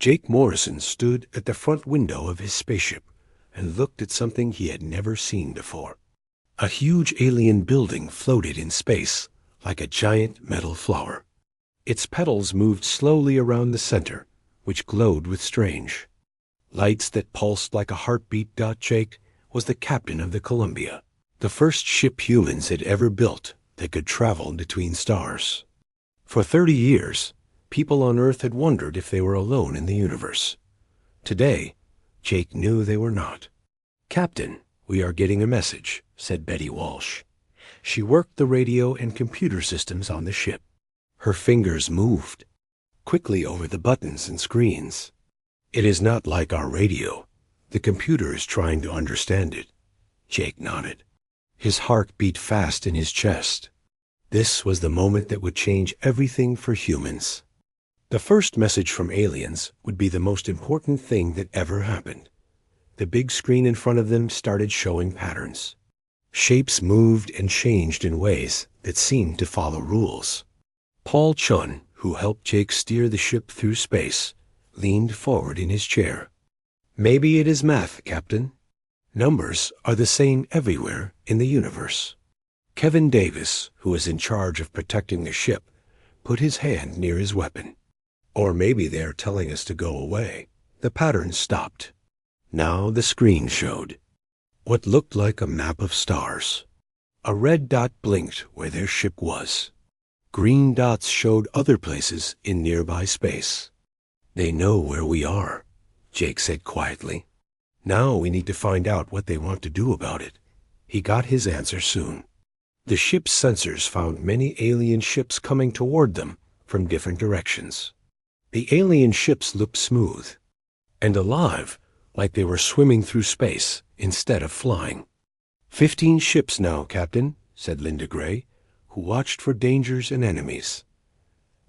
Jake Morrison stood at the front window of his spaceship and looked at something he had never seen before. A huge alien building floated in space like a giant metal flower. Its petals moved slowly around the center, which glowed with strange lights that pulsed like a heartbeat. Jake was the captain of the Columbia, the first ship humans had ever built that could travel between stars. For 30 years, people on Earth had wondered if they were alone in the universe. Today, Jake knew they were not. "Captain, we are getting a message," said Betty Walsh. She worked the radio and computer systems on the ship. Her fingers moved quickly over the buttons and screens. "It is not like our radio. The computer is trying to understand it." Jake nodded. His heart beat fast in his chest. This was the moment that would change everything for humans. The first message from aliens would be the most important thing that ever happened. The big screen in front of them started showing patterns. Shapes moved and changed in ways that seemed to follow rules. Paul Chun, who helped Jake steer the ship through space, leaned forward in his chair. "Maybe it is math, Captain. Numbers are the same everywhere in the universe." Kevin Davis, who was in charge of protecting the ship, put his hand near his weapon. "Or maybe they're telling us to go away." The pattern stopped. Now the screen showed what looked like a map of stars. A red dot blinked where their ship was. Green dots showed other places in nearby space. "They know where we are," Jake said quietly. "Now we need to find out what they want to do about it." He got his answer soon. The ship's sensors found many alien ships coming toward them from different directions. The alien ships looked smooth and alive, like they were swimming through space instead of flying. 15 ships now, Captain," said Linda Gray, who watched for dangers and enemies.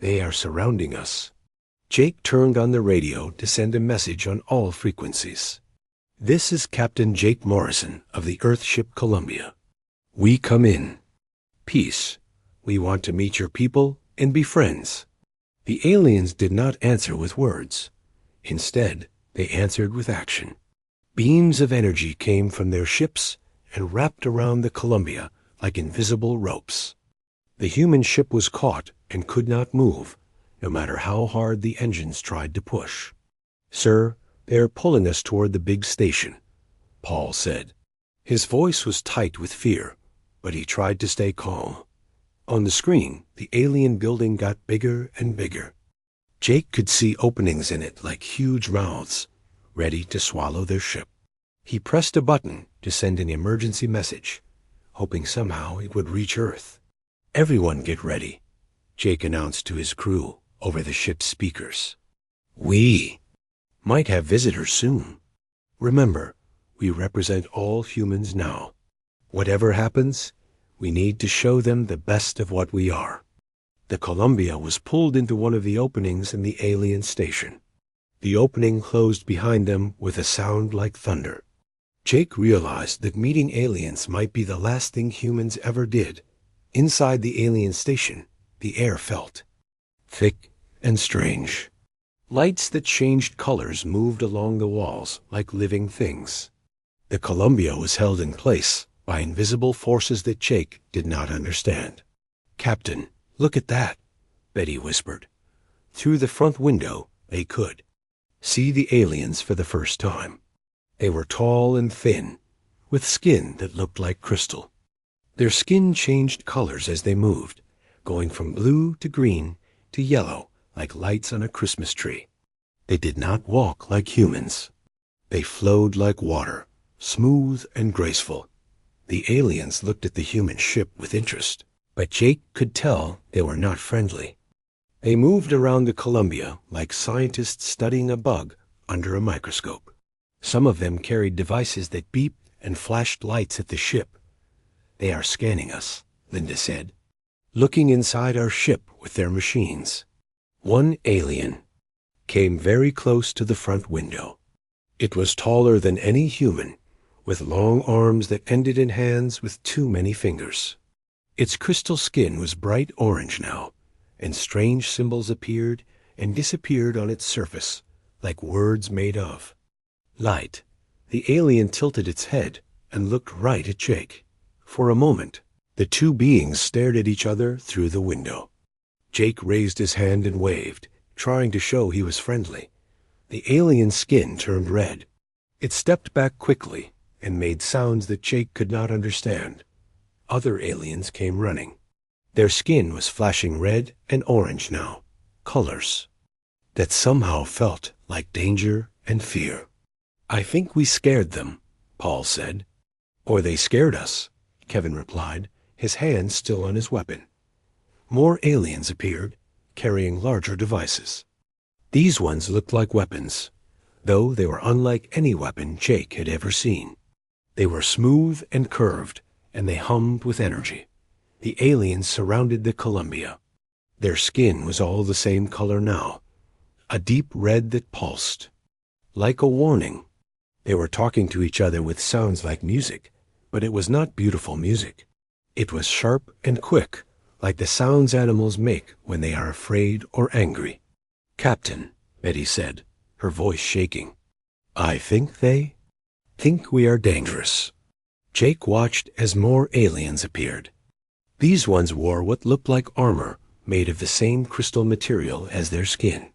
"They are surrounding us." Jake turned on the radio to send a message on all frequencies. "This is Captain Jake Morrison of the Earthship Columbia. We come in. Peace. We want to meet your people and be friends." The aliens did not answer with words. Instead, they answered with action. Beams of energy came from their ships and wrapped around the Columbia like invisible ropes. The human ship was caught and could not move, no matter how hard the engines tried to push. "Sir, they are pulling us toward the big station," Paul said. His voice was tight with fear, but he tried to stay calm. On the screen, the alien building got bigger and bigger. Jake could see openings in it like huge mouths, ready to swallow their ship. He pressed a button to send an emergency message, hoping somehow it would reach Earth. "Everyone get ready," Jake announced to his crew over the ship's speakers. "We might have visitors soon. Remember, we represent all humans now. Whatever happens, we need to show them the best of what we are." The Columbia was pulled into one of the openings in the alien station. The opening closed behind them with a sound like thunder. Jake realized that meeting aliens might be the last thing humans ever did. Inside the alien station, the air felt thick and strange. Lights that changed colors moved along the walls like living things. The Columbia was held in place by invisible forces that Jake did not understand. "Captain, look at that," Betty whispered. Through the front window, they could see the aliens for the first time. They were tall and thin, with skin that looked like crystal. Their skin changed colors as they moved, going from blue to green to yellow like lights on a Christmas tree. They did not walk like humans. They flowed like water, smooth and graceful. The aliens looked at the human ship with interest, but Jake could tell they were not friendly. They moved around the Columbia like scientists studying a bug under a microscope. Some of them carried devices that beeped and flashed lights at the ship. "They are scanning us," Linda said, "looking inside our ship with their machines." One alien came very close to the front window. It was taller than any human, with long arms that ended in hands with too many fingers. Its crystal skin was bright orange now, and strange symbols appeared and disappeared on its surface, like words made of light. The alien tilted its head and looked right at Jake. For a moment, the two beings stared at each other through the window. Jake raised his hand and waved, trying to show he was friendly. The alien's skin turned red. It stepped back quickly and made sounds that Jake could not understand. Other aliens came running. Their skin was flashing red and orange now, colors that somehow felt like danger and fear. "I think we scared them," Paul said. "Or they scared us," Kevin replied, his hand still on his weapon. More aliens appeared, carrying larger devices. These ones looked like weapons, though they were unlike any weapon Jake had ever seen. They were smooth and curved, and they hummed with energy. The aliens surrounded the Columbia. Their skin was all the same color now, a deep red that pulsed, like a warning. They were talking to each other with sounds like music, but it was not beautiful music. It was sharp and quick, like the sounds animals make when they are afraid or angry. "Captain," Betty said, her voice shaking, "I think they think we are dangerous." Jake watched as more aliens appeared. These ones wore what looked like armor made of the same crystal material as their skin.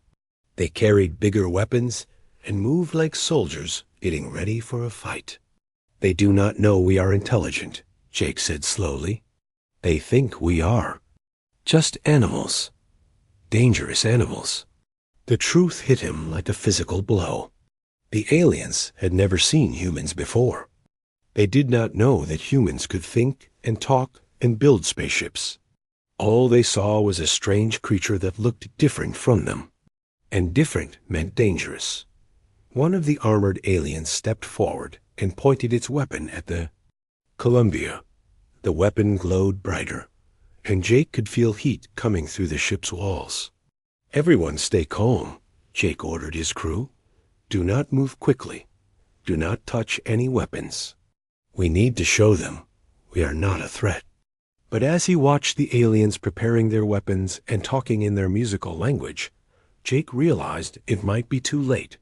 They carried bigger weapons and moved like soldiers getting ready for a fight. "They do not know we are intelligent," Jake said slowly. "They think we are just animals, dangerous animals." The truth hit him like a physical blow. The aliens had never seen humans before. They did not know that humans could think and talk and build spaceships. All they saw was a strange creature that looked different from them. And different meant dangerous. One of the armored aliens stepped forward and pointed its weapon at the Columbia. The weapon glowed brighter, and Jake could feel heat coming through the ship's walls. "Everyone stay calm," Jake ordered his crew. "Do not move quickly. Do not touch any weapons. We need to show them we are not a threat." But as he watched the aliens preparing their weapons and talking in their musical language, Jake realized it might be too late.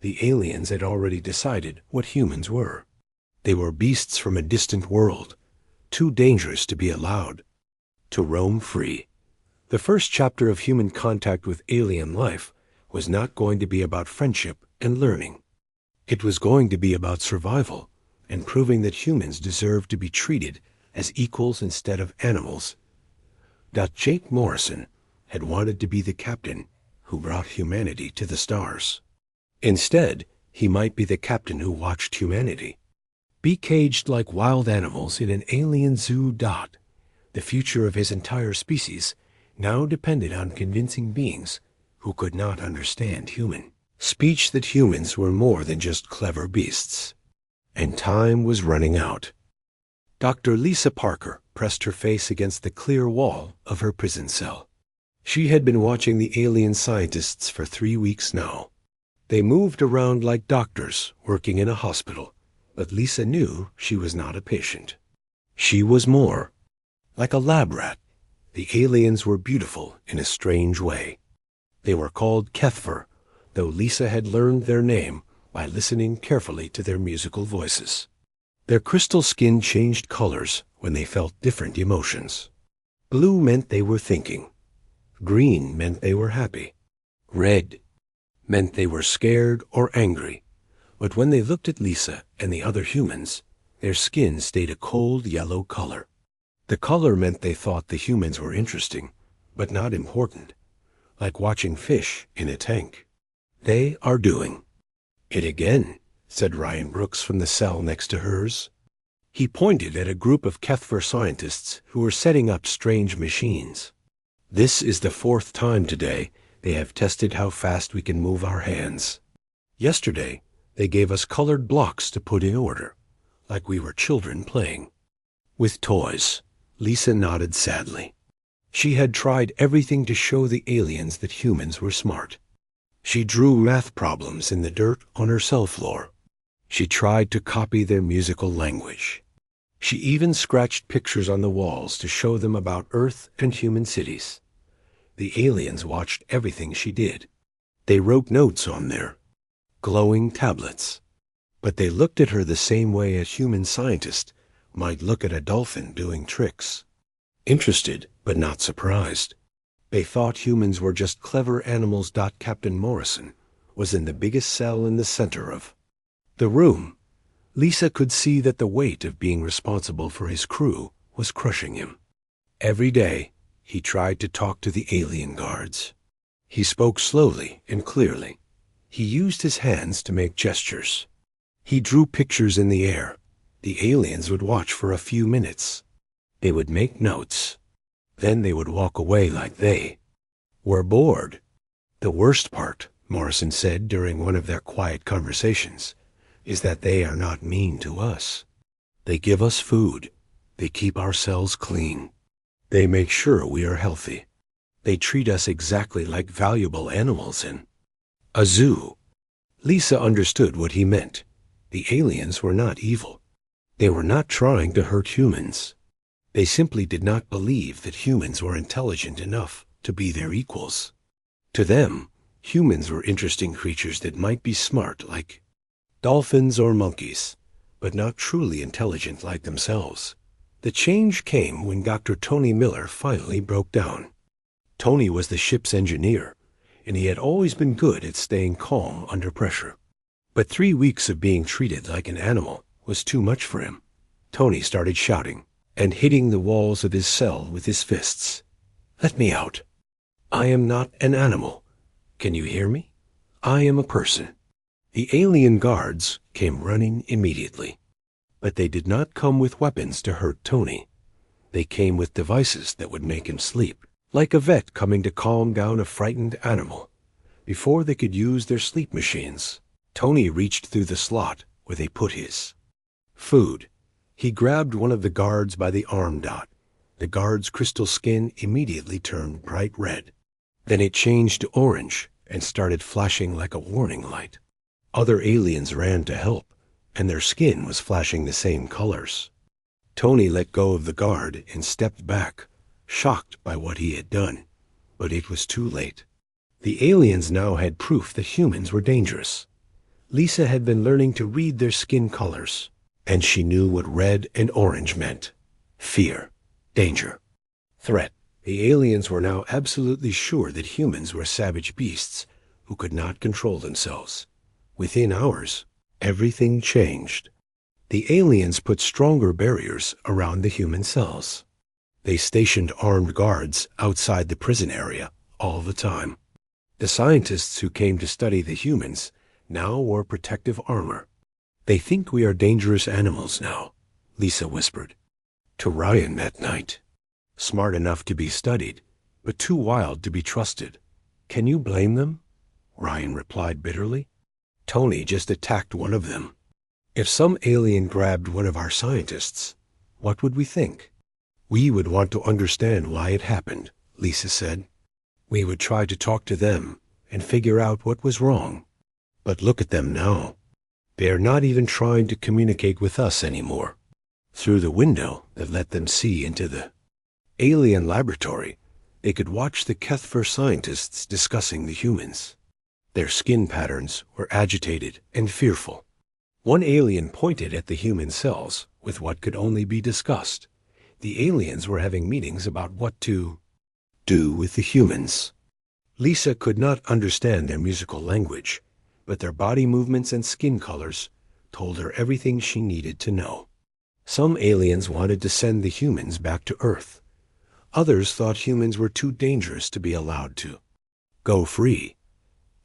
The aliens had already decided what humans were. They were beasts from a distant world, too dangerous to be allowed to roam free. The first chapter of human contact with alien life was not going to be about friendship and learning. It was going to be about survival and proving that humans deserve to be treated as equals instead of animals. Jake Morrison had wanted to be the captain who brought humanity to the stars. Instead, he might be the captain who watched humanity be caged like wild animals in an alien zoo. The future of his entire species now depended on convincing beings who could not understand human speech that humans were more than just clever beasts. And time was running out. Dr. Lisa Parker pressed her face against the clear wall of her prison cell. She had been watching the alien scientists for 3 weeks now. They moved around like doctors working in a hospital, but Lisa knew she was not a patient. She was more like a lab rat. The aliens were beautiful in a strange way. They were called Kethver, though Lisa had learned their name by listening carefully to their musical voices. Their crystal skin changed colors when they felt different emotions. Blue meant they were thinking. Green meant they were happy. Red meant they were scared or angry. But when they looked at Lisa and the other humans, their skin stayed a cold yellow color. The color meant they thought the humans were interesting, but not important, like watching fish in a tank. "They are doing it again," said Ryan Brooks from the cell next to hers. He pointed at a group of Kethver scientists who were setting up strange machines. "This is the 4th time today they have tested how fast we can move our hands. Yesterday, they gave us colored blocks to put in order, like we were children playing with toys." Lisa nodded sadly. She had tried everything to show the aliens that humans were smart. She drew math problems in the dirt on her cell floor. She tried to copy their musical language. She even scratched pictures on the walls to show them about Earth and human cities. The aliens watched everything she did. They wrote notes on their glowing tablets. But they looked at her the same way a human scientist might look at a dolphin doing tricks. Interested, but not surprised. They thought humans were just clever animals. Captain Morrison was in the biggest cell in the center of the room. Lisa could see that the weight of being responsible for his crew was crushing him. Every day, he tried to talk to the alien guards. He spoke slowly and clearly. He used his hands to make gestures. He drew pictures in the air. The aliens would watch for a few minutes. They would make notes. Then they would walk away like they were bored. The worst part, Morrison said during one of their quiet conversations, is that they are not mean to us. They give us food. They keep our cells clean. They make sure we are healthy. They treat us exactly like valuable animals in a zoo. Lisa understood what he meant. The aliens were not evil. They were not trying to hurt humans. They simply did not believe that humans were intelligent enough to be their equals. To them, humans were interesting creatures that might be smart like dolphins or monkeys, but not truly intelligent like themselves. The change came when Dr. Tony Miller finally broke down. Tony was the ship's engineer, and he had always been good at staying calm under pressure. But 3 weeks of being treated like an animal was too much for him. Tony started shouting and hitting the walls of his cell with his fists. "Let me out. I am not an animal. Can you hear me? I am a person." The alien guards came running immediately. But they did not come with weapons to hurt Tony. They came with devices that would make him sleep, like a vet coming to calm down a frightened animal. Before they could use their sleep machines, Tony reached through the slot where they put his food. He grabbed one of the guards by the arm. The guard's crystal skin immediately turned bright red. Then it changed to orange and started flashing like a warning light. Other aliens ran to help, and their skin was flashing the same colors. Tony let go of the guard and stepped back, shocked by what he had done. But it was too late. The aliens now had proof that humans were dangerous. Lisa had been learning to read their skin colors, and she knew what red and orange meant. Fear, danger, threat. The aliens were now absolutely sure that humans were savage beasts who could not control themselves. Within hours, everything changed. The aliens put stronger barriers around the human cells. They stationed armed guards outside the prison area all the time. The scientists who came to study the humans now wore protective armor. "They think we are dangerous animals now," Lisa whispered to Ryan that night. "Smart enough to be studied, but too wild to be trusted. Can you blame them?" Ryan replied bitterly. "Tony just attacked one of them. If some alien grabbed one of our scientists, what would we think?" "We would want to understand why it happened," Lisa said. "We would try to talk to them and figure out what was wrong. But look at them now. They are not even trying to communicate with us anymore." Through the window that let them see into the alien laboratory, they could watch the Kethver scientists discussing the humans. Their skin patterns were agitated and fearful. One alien pointed at the human cells with what could only be discussed. The aliens were having meetings about what to do with the humans. Lisa could not understand their musical language, but their body movements and skin colors told her everything she needed to know. Some aliens wanted to send the humans back to Earth. Others thought humans were too dangerous to be allowed to go free.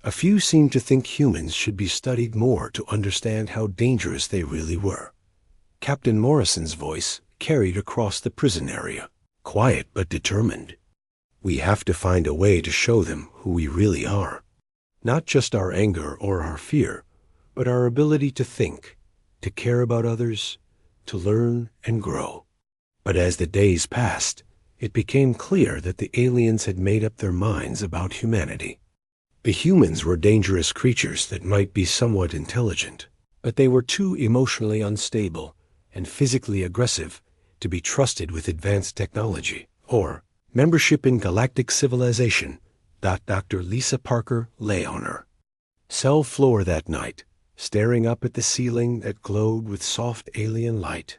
A few seemed to think humans should be studied more to understand how dangerous they really were. Captain Morrison's voice carried across the prison area, quiet but determined. "We have to find a way to show them who we really are. Not just our anger or our fear, but our ability to think, to care about others, to learn and grow." But as the days passed, it became clear that the aliens had made up their minds about humanity. The humans were dangerous creatures that might be somewhat intelligent, but they were too emotionally unstable and physically aggressive to be trusted with advanced technology or membership in galactic civilization Dr. Lisa Parker lay on her cell floor that night, staring up at the ceiling that glowed with soft alien light.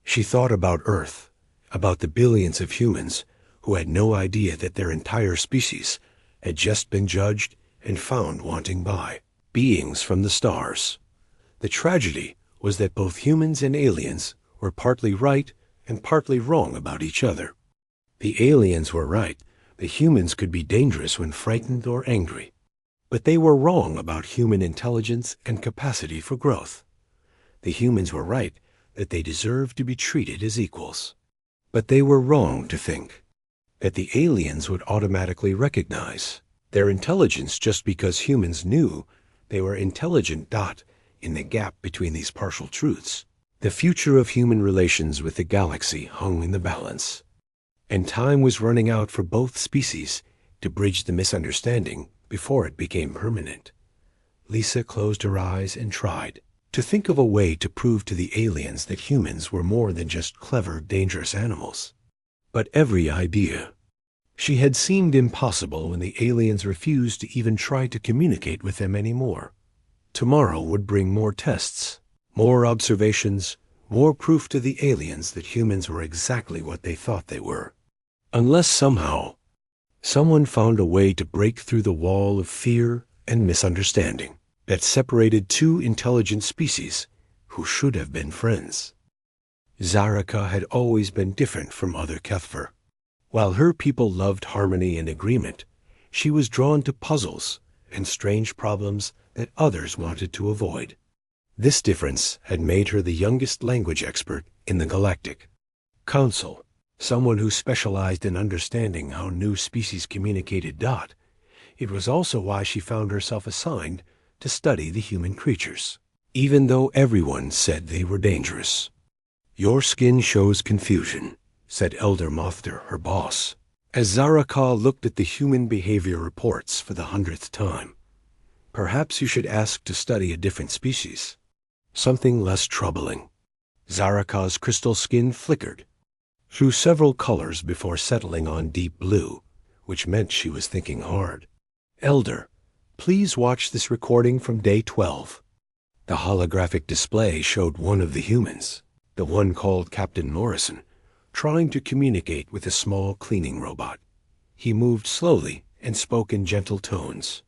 She thought about Earth, about the billions of humans who had no idea that their entire species had just been judged and found wanting by beings from the stars. The tragedy was that both humans and aliens were partly right and partly wrong about each other. The aliens were right. The humans could be dangerous when frightened or angry. But they were wrong about human intelligence and capacity for growth. The humans were right that they deserved to be treated as equals. But they were wrong to think that the aliens would automatically recognize their intelligence just because humans knew they were intelligent. In the gap between these partial truths, the future of human relations with the galaxy hung in the balance, and time was running out for both species to bridge the misunderstanding before it became permanent. Lisa closed her eyes and tried to think of a way to prove to the aliens that humans were more than just clever, dangerous animals. But every idea she had seemed impossible when the aliens refused to even try to communicate with them anymore. Tomorrow would bring more tests, more observations, more proof to the aliens that humans were exactly what they thought they were. Unless somehow someone found a way to break through the wall of fear and misunderstanding that separated two intelligent species who should have been friends. Zaraka had always been different from other Kethver. While her people loved harmony and agreement, she was drawn to puzzles and strange problems that others wanted to avoid. This difference had made her the youngest language expert in the Galactic Council, someone who specialized in understanding how new species communicated. It was also why she found herself assigned to study the human creatures, even though everyone said they were dangerous. "Your skin shows confusion," said Elder Mothter, her boss, as Zaraka looked at the human behavior reports for the 100th time. "Perhaps you should ask to study a different species, something less troubling." Zaraka's crystal skin flickered through several colors before settling on deep blue, which meant she was thinking hard. "Elder, please watch this recording from day 12. The holographic display showed one of the humans, the one called Captain Morrison, trying to communicate with a small cleaning robot. He moved slowly and spoke in gentle tones.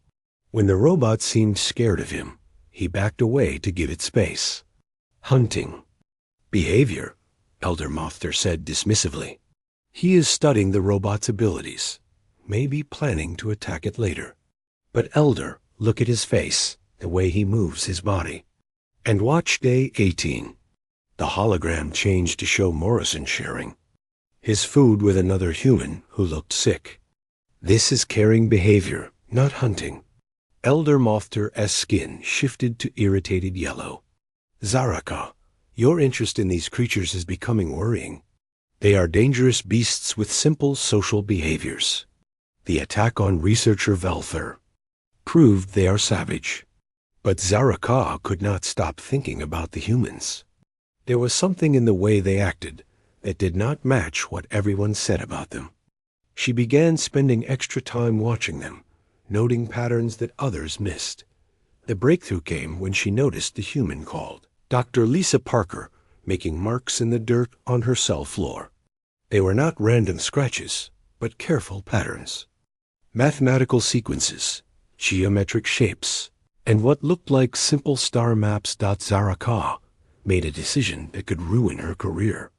When the robot seemed scared of him, he backed away to give it space. "Hunting behavior," Elder Mothter said dismissively. "He is studying the robot's abilities, maybe planning to attack it later. But Elder, look at his face, the way he moves his body. And watch day 18. The hologram changed to show Morrison sharing his food with another human who looked sick. This is caring behavior, not hunting." Elder Mothter's skin shifted to irritated yellow. "Zaraka, your interest in these creatures is becoming worrying. They are dangerous beasts with simple social behaviors. The attack on researcher Velther proved they are savage." But Zaraka could not stop thinking about the humans. There was something in the way they acted that did not match what everyone said about them. She began spending extra time watching them, noting patterns that others missed. The breakthrough came when she noticed the human called Dr. Lisa Parker making marks in the dirt on her cell floor. They were not random scratches, but careful patterns. Mathematical sequences, geometric shapes, and what looked like simple star maps. Zaraka made a decision that could ruin her career.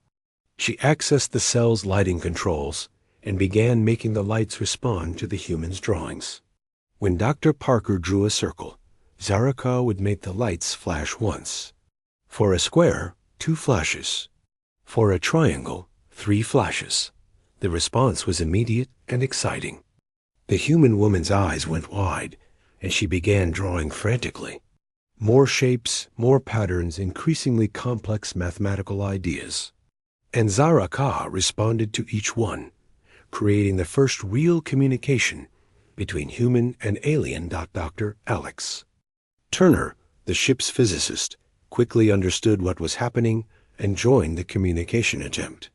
She accessed the cell's lighting controls and began making the lights respond to the human's drawings. When Dr. Parker drew a circle, Zaraka would make the lights flash once. For a square, 2 flashes. For a triangle, 3 flashes. The response was immediate and exciting. The human woman's eyes went wide, and she began drawing frantically. More shapes, more patterns, increasingly complex mathematical ideas. And Zaraka responded to each one, creating the first real communication between human and alien. Dr. Alex Turner, the ship's physicist, quickly understood what was happening and joined the communication attempt.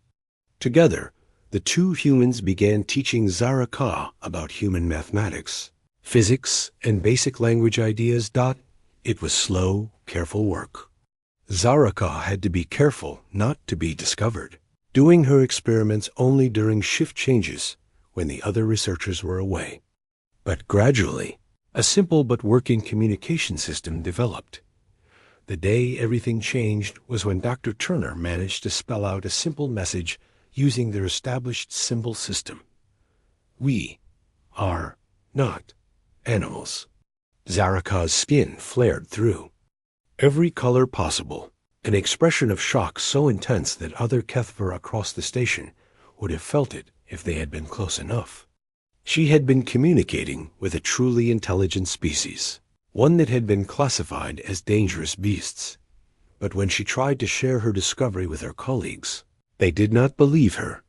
Together, The two humans began teaching Zaraka about human mathematics, physics, and basic language ideas. It was slow, careful work. Zaraka had to be careful not to be discovered, doing her experiments only during shift changes when the other researchers were away. But gradually, a simple but working communication system developed. The day everything changed was when Dr. Turner managed to spell out a simple message using their established symbol system. We are not animals. Zaraka's skin flared through. Every color possible, an expression of shock so intense that other Kethver across the station would have felt it if they had been close enough. She had been communicating with a truly intelligent species, one that had been classified as dangerous beasts. But when she tried to share her discovery with her colleagues, they did not believe her.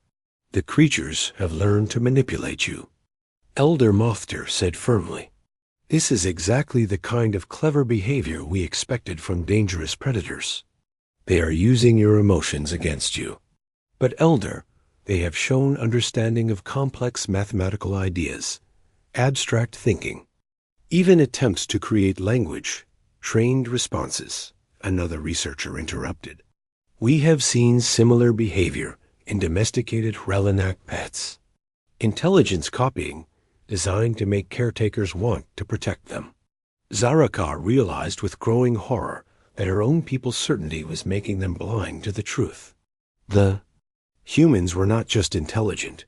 The creatures have learned to manipulate you, Elder Mothter said firmly. This is exactly the kind of clever behavior we expected from dangerous predators. They are using your emotions against you. But Elder, they have shown understanding of complex mathematical ideas, abstract thinking, even attempts to create language, trained responses, another researcher interrupted. We have seen similar behavior in domesticated Relinak pets. Intelligence copying, designed to make caretakers want to protect them. Zaraka realized with growing horror that her own people's certainty was making them blind to the truth. The humans were not just intelligent.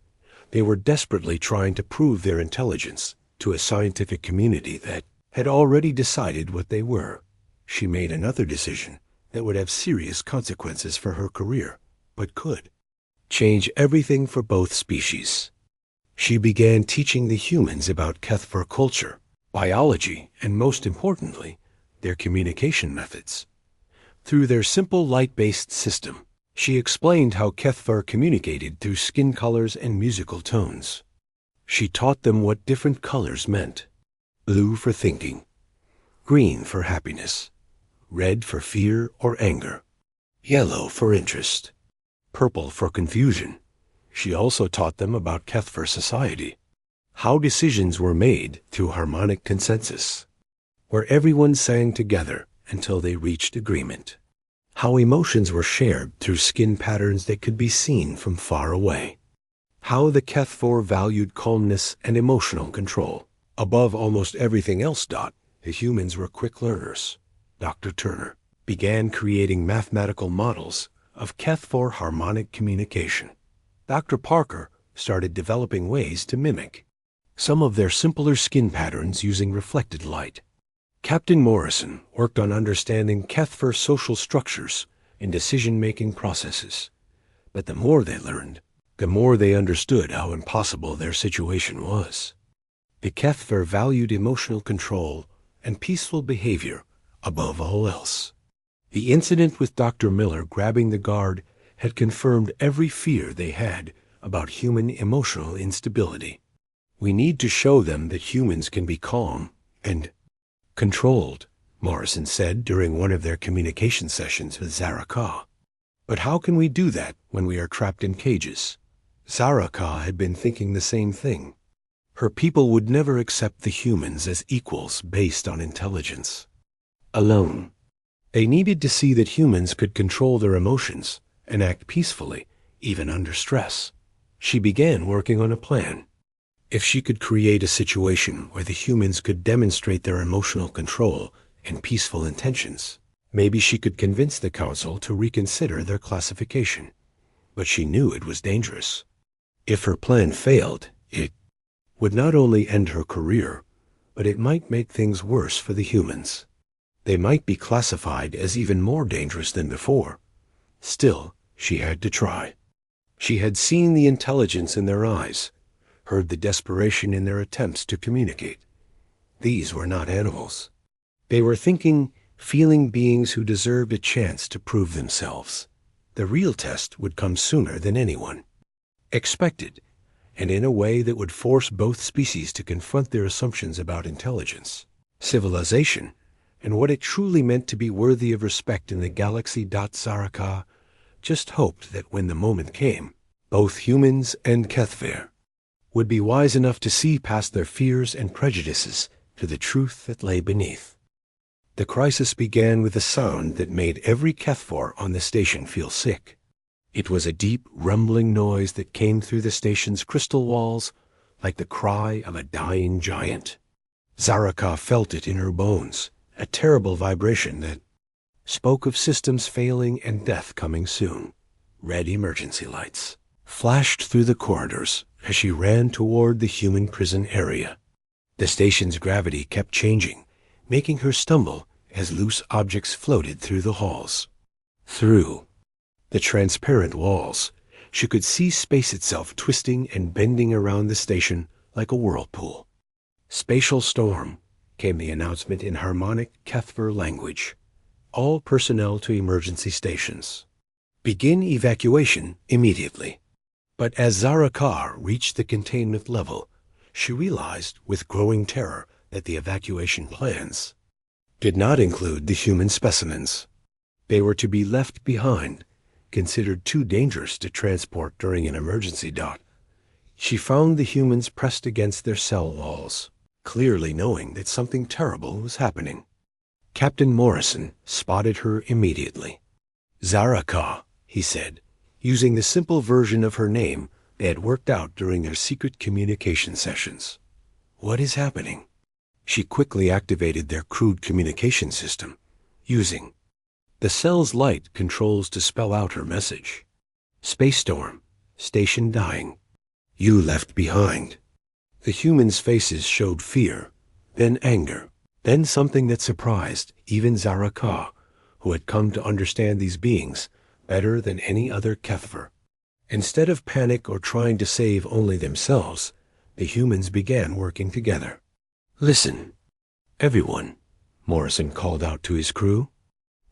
They were desperately trying to prove their intelligence to a scientific community that had already decided what they were. She made another decision that would have serious consequences for her career, but could change everything for both species. She began teaching the humans about Kethver culture, biology, and most importantly, their communication methods. Through their simple light-based system, she explained how Kethver communicated through skin colors and musical tones. She taught them what different colors meant: blue for thinking, green for happiness, red for fear or anger, yellow for interest, purple for confusion. She also taught them about Kethver society, how decisions were made through harmonic consensus, where everyone sang together until they reached agreement, how emotions were shared through skin patterns that could be seen from far away, how the Kethver valued calmness and emotional control. Above almost everything else, the humans were quick learners. Dr. Turner began creating mathematical models of Kethver harmonic communication. Dr. Parker started developing ways to mimic some of their simpler skin patterns using reflected light. Captain Morrison worked on understanding Kethver social structures and decision-making processes. But the more they learned, the more they understood how impossible their situation was. The Kethver valued emotional control and peaceful behavior above all else. The incident with Dr. Miller grabbing the guard had confirmed every fear they had about human emotional instability. We need to show them that humans can be calm and controlled, Morrison said during one of their communication sessions with Zaraka. But how can we do that when we are trapped in cages? Zaraka had been thinking the same thing. Her people would never accept the humans as equals based on intelligence alone. They needed to see that humans could control their emotions and act peacefully, even under stress. She began working on a plan. If she could create a situation where the humans could demonstrate their emotional control and peaceful intentions, maybe she could convince the council to reconsider their classification. But she knew it was dangerous. If her plan failed, it would not only end her career, but it might make things worse for the humans. They might be classified as even more dangerous than before. Still, she had to try. She had seen the intelligence in their eyes, heard the desperation in their attempts to communicate. These were not animals. They were thinking, feeling beings who deserved a chance to prove themselves. The real test would come sooner than anyone expected, and in a way that would force both species to confront their assumptions about intelligence, civilization, and what it truly meant to be worthy of respect in the galaxy. Zaraka just hoped that when the moment came, Both humans and Kethver would be wise enough to see past their fears and prejudices to the truth that lay beneath. The crisis began with a sound that made every Kethver on the station feel sick. It was a deep, rumbling noise that came through the station's crystal walls like the cry of a dying giant. Zaraka felt it in her bones, a terrible vibration that spoke of systems failing and death coming soon. Red emergency lights flashed through the corridors as she ran toward the human prison area. The station's gravity kept changing, making her stumble as loose objects floated through the halls. Through the transparent walls, she could see space itself twisting and bending around the station like a whirlpool. "Spatial storm," came the announcement in harmonic Kethver language. "All personnel to emergency stations. Begin evacuation immediately." But as Zaraka reached the containment level, she realized with growing terror that the evacuation plans did not include the human specimens. They were to be left behind, considered too dangerous to transport during an emergency. She found the humans pressed against their cell walls, clearly knowing that something terrible was happening. Captain Morrison spotted her immediately. "Zaraka," he said, using the simple version of her name they had worked out during their secret communication sessions. "What is happening?" She quickly activated their crude communication system, using the cell's light controls to spell out her message. "Space storm, station dying. You left behind." The humans' faces showed fear, then anger, then something that surprised even Zaraka, who had come to understand these beings better than any other Kethver. Instead of panic or trying to save only themselves, the humans began working together. "Listen, everyone," Morrison called out to his crew.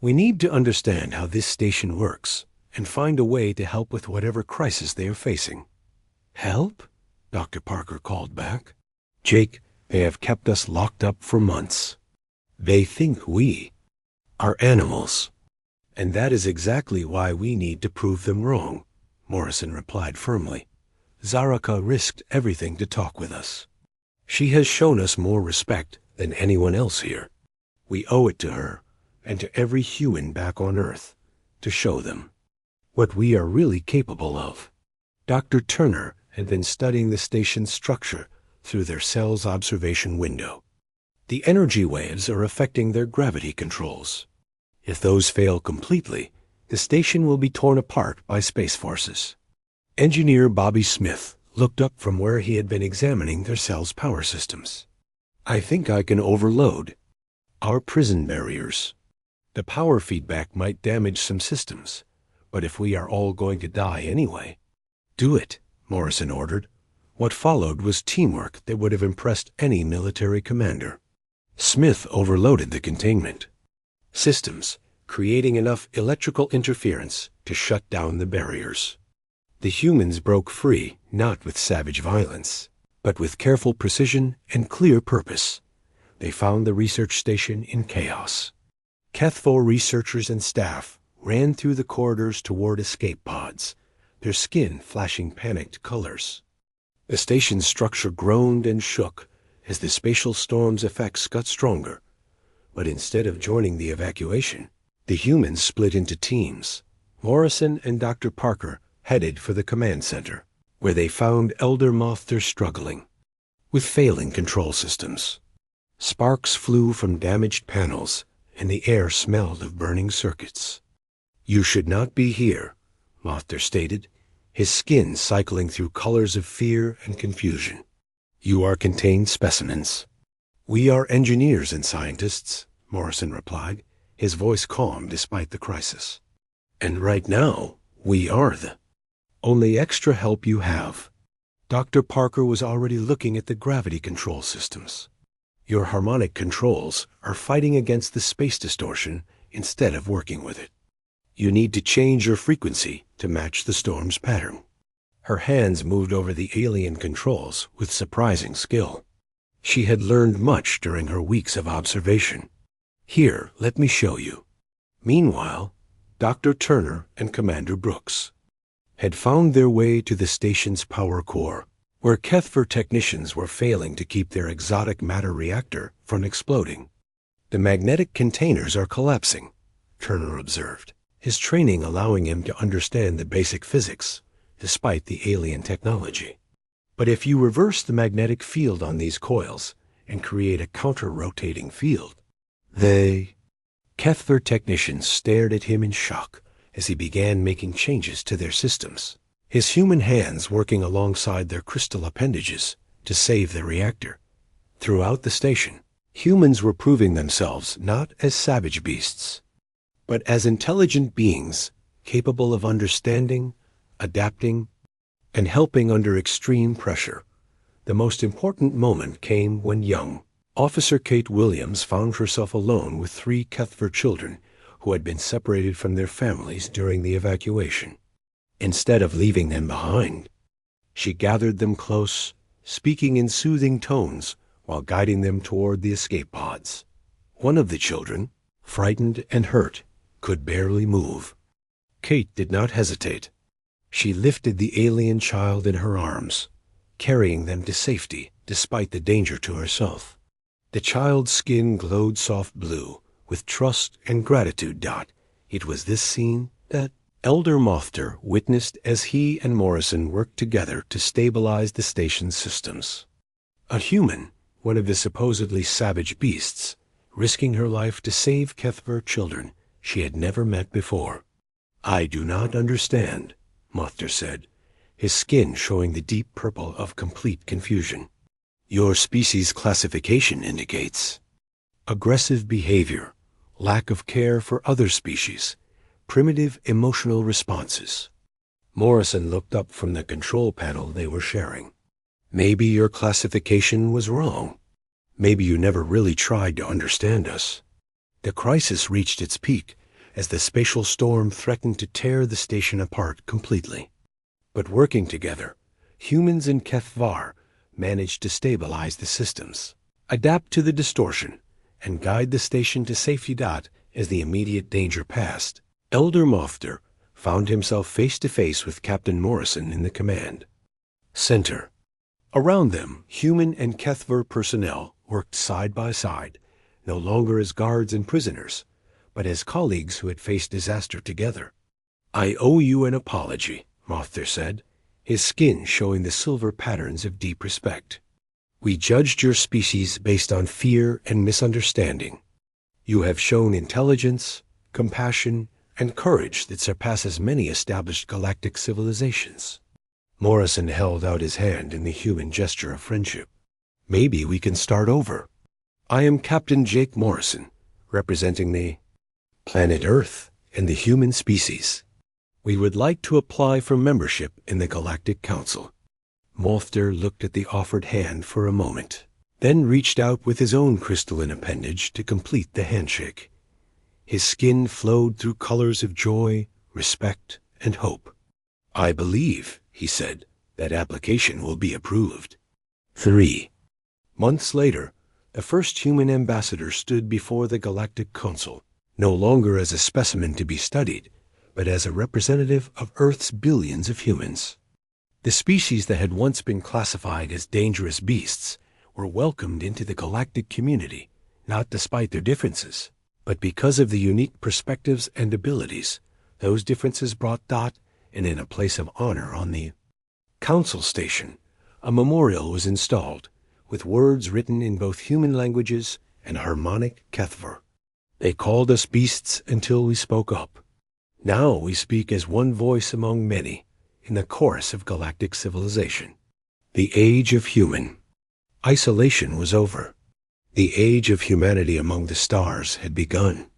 "We need to understand how this station works and find a way to help with whatever crisis they are facing." "Help?" Dr. Parker called back. "Jake, they have kept us locked up for months. They think we are animals. And that is exactly why we need to prove them wrong," Morrison replied firmly. "Zaraka risked everything to talk with us. She has shown us more respect than anyone else here. We owe it to her and to every human back on Earth to show them what we are really capable of." Dr. Turner had been studying the station's structure through their cell's observation window. "The energy waves are affecting their gravity controls. If those fail completely, the station will be torn apart by space forces." Engineer Bobby Smith looked up from where he had been examining their cell's power systems. "I think I can overload our prison barriers. The power feedback might damage some systems, but if we are all going to die anyway—" "Do it," Morrison ordered. What followed was teamwork that would have impressed any military commander. Smith overloaded the containment systems, creating enough electrical interference to shut down the barriers. The humans broke free, not with savage violence, but with careful precision and clear purpose. They found the research station in chaos. Kethvo researchers and staff ran through the corridors toward escape pods, their skin flashing panicked colors. The station's structure groaned and shook as the spatial storm's effects got stronger. But instead of joining the evacuation, the humans split into teams. Morrison and Dr. Parker headed for the command center, where they found Elder Mothter struggling with failing control systems. Sparks flew from damaged panels, and the air smelled of burning circuits. "You should not be here," Mothter stated, his skin cycling through colors of fear and confusion. "You are contained specimens." "We are engineers and scientists," Morrison replied, his voice calm despite the crisis. "And right now, we are the only extra help you have." Dr. Parker was already looking at the gravity control systems. "Your harmonic controls are fighting against the space distortion instead of working with it. You need to change your frequency to match the storm's pattern." Her hands moved over the alien controls with surprising skill. She had learned much during her weeks of observation. "Here, let me show you." Meanwhile, Dr. Turner and Commander Brooks had found their way to the station's power core, where Kethver technicians were failing to keep their exotic matter reactor from exploding. "The magnetic containers are collapsing," Turner observed, his training allowing him to understand the basic physics, despite the alien technology. "But if you reverse the magnetic field on these coils and create a counter-rotating field, Kethver technicians stared at him in shock as he began making changes to their systems, his human hands working alongside their crystal appendages to save the reactor. Throughout the station, humans were proving themselves not as savage beasts, but as intelligent beings capable of understanding, adapting, and helping under extreme pressure. The most important moment came when young Officer Kate Williams found herself alone with 3 Kethver children who had been separated from their families during the evacuation. Instead of leaving them behind, she gathered them close, speaking in soothing tones while guiding them toward the escape pods. One of the children, frightened and hurt, could barely move. Kate did not hesitate. She lifted the alien child in her arms, carrying them to safety despite the danger to herself. The child's skin glowed soft blue with trust and gratitude. It was this scene that Elder Mothter witnessed as he and Morrison worked together to stabilize the station's systems. A human, one of the supposedly savage beasts, risking her life to save Kethver children she had never met before. "I do not understand," Mothter said, his skin showing the deep purple of complete confusion. "Your species classification indicates aggressive behavior, lack of care for other species, primitive emotional responses." Morrison looked up from the control panel they were sharing. "Maybe your classification was wrong. Maybe you never really tried to understand us." The crisis reached its peak as the spatial storm threatened to tear the station apart completely. But working together, humans and Kethvar managed to stabilize the systems, adapt to the distortion, and guide the station to safety. As the immediate danger passed, Elder Mothter found himself face to face with Captain Morrison in the command center. Around them, human and Kethver personnel worked side by side, no longer as guards and prisoners, but as colleagues who had faced disaster together. "I owe you an apology," Mothter said, his skin showing the silver patterns of deep respect. "We judged your species based on fear and misunderstanding. You have shown intelligence, compassion, and courage that surpasses many established galactic civilizations." Morrison held out his hand in the human gesture of friendship. "Maybe we can start over. I am Captain Jake Morrison, representing the planet Earth and the human species. We would like to apply for membership in the Galactic Council." Mothter looked at the offered hand for a moment, then reached out with his own crystalline appendage to complete the handshake. His skin flowed through colors of joy, respect, and hope. "I believe," he said, "that application will be approved." 3 months later, the first human ambassador stood before the Galactic Council, no longer as a specimen to be studied, but as a representative of Earth's billions of humans. The species that had once been classified as dangerous beasts were welcomed into the galactic community, not despite their differences, but because of the unique perspectives and abilities those differences brought. And in a place of honor on the Council Station, a memorial was installed, with words written in both human languages and harmonic Kethver. "They called us beasts until we spoke up. Now we speak as one voice among many in the chorus of galactic civilization. The age of human isolation was over. The age of humanity among the stars had begun."